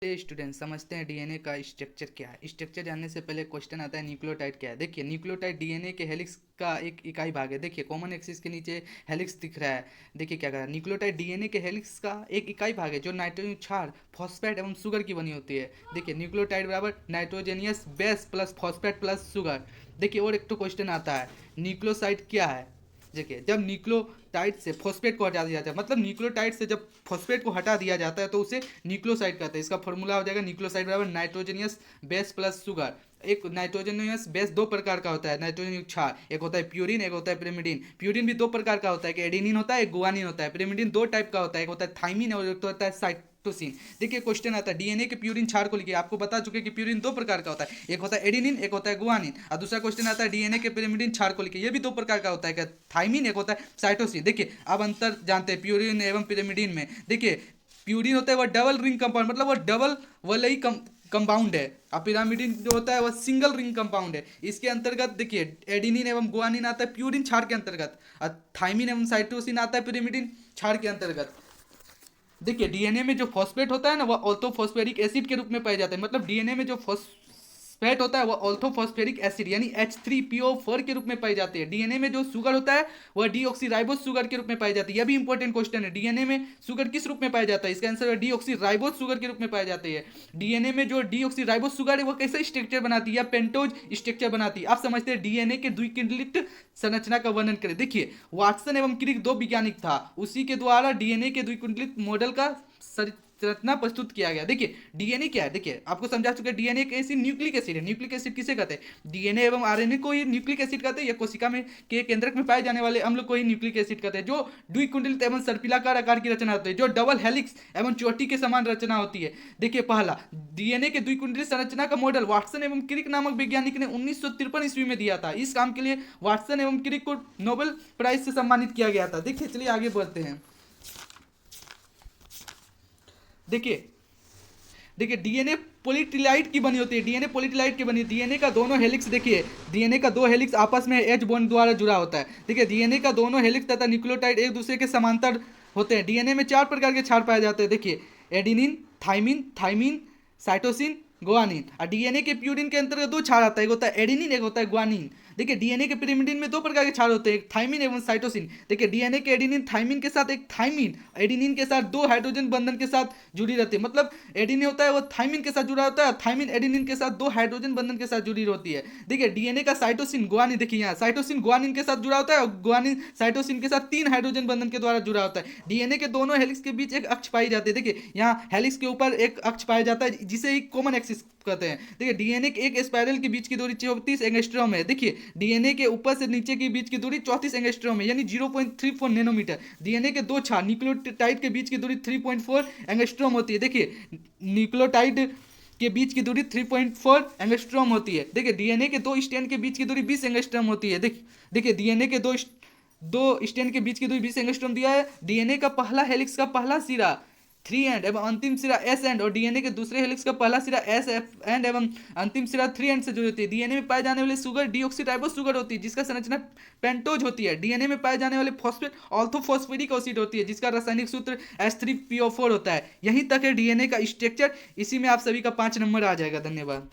चलिए स्टूडेंट समझते हैं डीएनए का स्ट्रक्चर क्या है। स्ट्रक्चर जानने से पहले क्वेश्चन आता है न्यूक्लियोटाइड क्या है। देखिए न्यूक्लियोटाइड डीएनए के हेलिक्स का एक इकाई भाग है। देखिए कॉमन एक्सिस के नीचे हेलिक्स दिख रहा है। देखिए क्या कर रहा है, न्यूक्लियोटाइड डीएनए के हेलिक्स का एक इकाई भाग है जो नाइट्रोजन क्षार फॉस्फेट एवं शुगर की बनी होती है। देखिए न्यूक्लियोटाइड बराबर nitrogenous base plus phosphate plus sugar. देखिए और एक तो क्वेश्चन आता है न्यूक्लियोसाइड क्या है। देखिए जब न्यूक्लियोटाइड से फॉस्फेट को हटा दिया जाता है, मतलब न्यूक्लियोटाइड से जब फॉस्फेट को हटा दिया जाता है तो उसे न्यूक्लियोसाइड कहते हैं। इसका फॉर्मूला हो जाएगा न्यूक्लियोसाइड बराबर नाइट्रोजनियस बेस प्लस शुगर। एक नाइट्रोजनियस बेस दो प्रकार का होता है, नाइट्रोजन युक्त क्षार, एक होता है प्यूरिन, एक होता है पिरिमिडिन। प्यूरिन भी दो प्रकार का होता है, एक एडिनिन होता है, एक गुआनिन होता है। पिरिमिडिन दो टाइप का होता है, एक होता है थाइमिन और एक होता है साइटोसिन। देखिए क्वेश्चन आता है डीएनए के प्यूरिन क्षार को लिखिए। आपको बता चुके कि प्यूरिन दो प्रकार का होता है, एक होता है एडिनिन, एक होता है गुआनिन। और दूसरा क्वेश्चन आता है डीएनए के पिरिमिडिन क्षार को लिखिए। ये भी दो प्रकार का होता है, थाइमिन, एक होता है साइटोसिन। देखिए अब अंतर जानते हैं प्यूरिन एवं पिरिमिडिन में। देखिए प्यूरिन होता है वह डबल रिंग कंपाउंड, मतलब वह डबल वलई कंपाउंड है। और पिरामिडिन जो होता है वह सिंगल रिंग कंपाउंड है। इसके अंतर्गत देखिए एडिनिन एवं गुआनिन आता है प्यूरिन क्षार के अंतर्गत, और थाइमिन एवं साइटोसिन आता है पिरिमिडिन क्षार के अंतर्गत। देखिए डीएनए में जो फॉस्फेट होता है ना वह ऑर्थोफॉस्फेरिक एसिड के रूप में पाया जाता है। मतलब डीएनए में जो फॉस्फेट होता है वह ऑर्थोफॉस्फेरिक एसिड यानी H3PO4 के रूप में पाई जाती है। डीएनए में जो शुगर होता है वह डीऑक्सीराइबोस शुगर के रूप में पाई जाती है। यह भी इंपॉर्टेंट क्वेश्चन है, डीएनए में शुगर किस रूप में पाया जाता है। इसका आंसर है डीऑक्सीराइबोस शुगर के रूप में पाई जाती है। डीएनए में जो डीऑक्सीराइबोस शुगर है वह कैसा स्ट्रक्चर बनाती है, या पेंटोज स्ट्रक्चर बनाती है। आप समझते हैं डीएनए के द्विकिंडित संरचना का वर्णन करें। देखिए वाटसन एवं क्रिक दो वैज्ञानिक था, उसी के द्वारा डीएनए के द्विकुंडलित मॉडल का संरचना प्रस्तुत किया गया। देखिए डीएनए क्या है, देखिए आपको समझा चुके डीएनए एक ऐसी न्यूक्लिक एसिड है। न्यूक्लिक एसिड किसे कहते हैं, डीएनए एवं आरएनए को ही न्यूक्लिक एसिड कहते हैं, या कोशिका में के केंद्रक में पाए जाने वाले अम्ल को ही न्यूक्लिक एसिड कहते हैं। जो द्विकुंडलित एवं सर्पिलाकार आकार की रचना होती है, जो डबल हेलिक्स एवं चोटी के समान रचना होती है। देखिए पहला डीएनए के द्विकुंडलित संरचना का मॉडल वाटसन एवं क्रिक नामक वैज्ञानिक ने 1953 ईस्वी में दिया था। इस काम के लिए वाटसन एवं क्रिक को नोबेल प्राइज से सम्मानित किया गया था। देखिए चलिए आगे बढ़ते हैं। देखिए देखिए डीएनए पोलिटिलाइट की बनी होती है, डीएनए पोलिटिलाइट की बनी। डीएनए का दोनों हेलिक्स देखिए, डीएनए का दो हेलिक्स आपस में एच बॉन्ड द्वारा जुड़ा होता है। देखिए डीएनए का दोनों हेलिक्स तथा न्यूक्लियोटाइड एक दूसरे के समांतर होते हैं। डीएनए में चार प्रकार के क्षार पाए जाते हैं। देखिए एडिनिन, थाइमिन, साइटोसिन, गुआनिन। और डीएनए के प्यूरिन के अंतर्गत दो क्षार आता है, एक होता है एडिनिन, एक होता है गुआनिन। देखिए डीएनए के पिरिमिडिन में दो प्रकार के क्षार होते हैं, एक थाइमिन एवं साइटोसिन। देखिए डीएनए के एडिनिन थाइमिन के साथ एक थाइमिन एडिनिन के साथ दो हाइड्रोजन बंधन के साथ जुड़ी रहती है। मतलब एडिनिन होता है वो थाइमिन के साथ जुड़ा होता है, थाइमिन एडिनिन के साथ दो हाइड्रोजन बंधन के साथ जुड़ी होती है। देखिए डीएनए का साइटोसिन गुआनिन, देखिए यहाँ साइटोसिन गुआनिन के साथ जुड़ा होता है, और गुआनिन साइटोसिन के साथ तीन हाइड्रोजन बंधन के द्वारा जुड़ा होता है। डीएनए के दोनों हेलिक्स के बीच एक अक्ष पाई जाती है। देखिए यहाँ हेलिक्स के ऊपर एक अक्ष पाया जाता है जिसे एक कॉमन एक्सिस कहते हैं। देखिए डीएनए के एक स्पाइरल के बीच की दूरी 34 एंगस्ट्रॉम है। देखिए डीएनए के ऊपर से नीचे के बीच की दूरी 34 एंगस्ट्रॉम है, यानी 0.34 नैनोमीटर। डीएनए के दो क्षार न्यूक्लियोटाइड के बीच की दूरी 3.4 एंगस्ट्रॉम होती है। देखिए न्यूक्लियोटाइड के बीच की दूरी 3.4 एंगस्ट्रॉम होती है। देखिए डीएनए के दो स्ट्रैंड के बीच की दूरी 20 एंगस्ट्रॉम होती है। देखिए डीएनए के दो स्ट्रैंड के बीच की दूरी 20 एंगस्ट्रॉम दिया है। डीएनए का पहला हेलिक्स का पहला सिरा 3 एंड एवं अंतिम सिरा एस एंड, और डीएनए के दूसरे हेलिक्स का पहला सिरा एस एफ एंड एवं अंतिम सिरा 3 एंड से जुड़ी होती है। डीएनए में पाए जाने वाले शुगर डीऑक्सीराइबोस शुगर होती है जिसका संरचना पेंटोज होती है। डीएनए में पाए जाने वाले फॉस्फेट ऑर्थोफॉस्फेरिक एसिड होती है जिसका रासायनिक सूत्र H3PO4 होता है। यहीं तक है डीएनए का स्ट्रक्चर। इसी में आप सभी का 5 नंबर आ जाएगा। धन्यवाद।